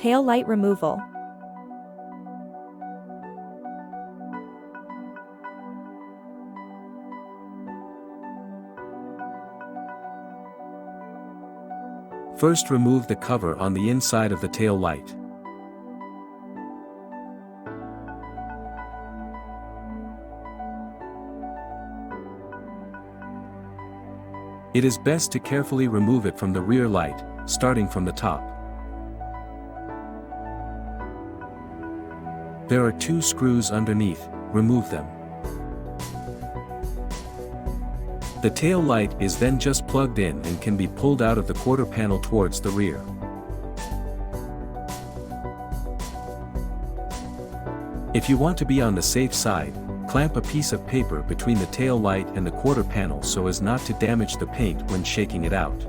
Tail light removal. First, remove the cover on the inside of the tail light. It is best to carefully remove it from the rear light, starting from the top. There are 2 screws underneath, remove them. The tail light is then just plugged in and can be pulled out of the quarter panel towards the rear. If you want to be on the safe side, clamp a piece of paper between the tail light and the quarter panel so as not to damage the paint when shaking it out.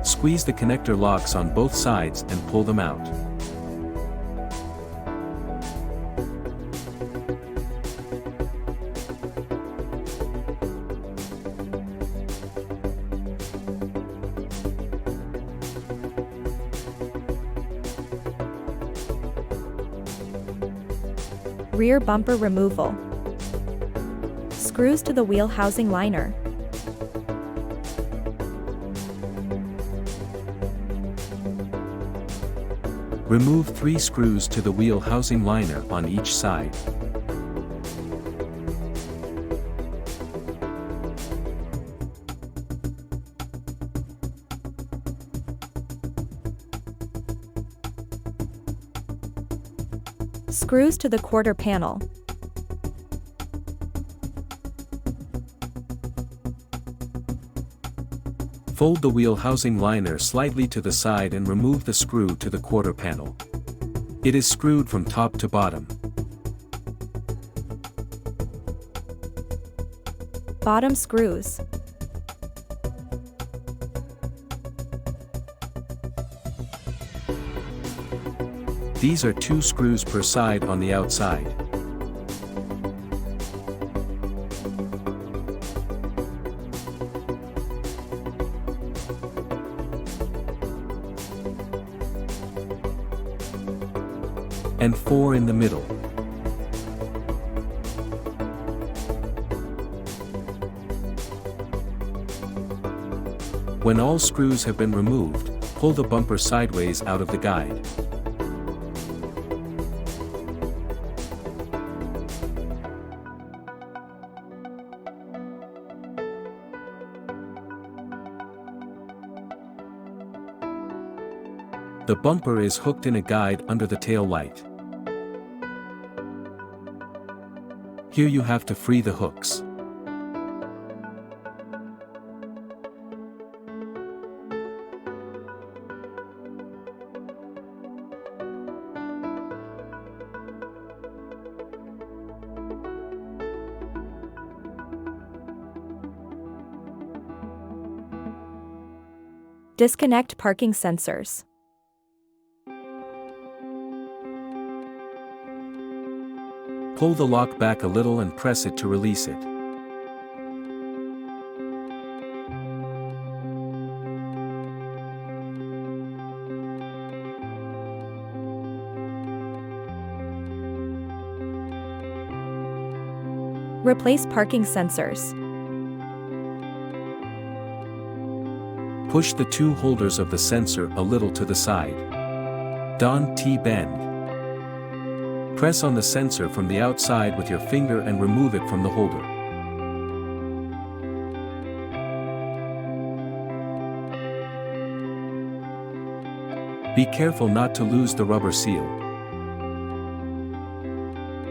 Squeeze the connector locks on both sides and pull them out. Rear bumper removal. Screws to the wheel housing liner. Remove 3 screws to the wheel housing liner on each side. Screws to the quarter panel. Fold the wheel housing liner slightly to the side and remove the screw to the quarter panel. It is screwed from top to bottom. Bottom screws. These are 2 screws per side on the outside. And 4 in the middle. When all screws have been removed, pull the bumper sideways out of the guide. The bumper is hooked in a guide under the tail light. Here you have to free the hooks. Disconnect parking sensors. Pull the lock back a little and press it to release it. Replace parking sensors. Push the 2 holders of the sensor a little to the side. Don't T-bend. Press on the sensor from the outside with your finger and remove it from the holder. Be careful not to lose the rubber seal.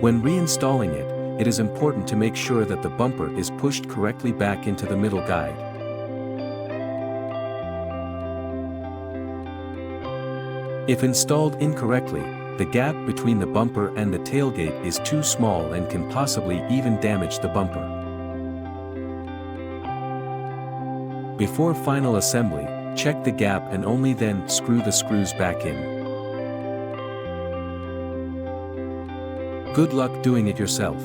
When reinstalling it, it is important to make sure that the bumper is pushed correctly back into the middle guide. If installed incorrectly, the gap between the bumper and the tailgate is too small and can possibly even damage the bumper. Before final assembly, check the gap and only then screw the screws back in. Good luck doing it yourself.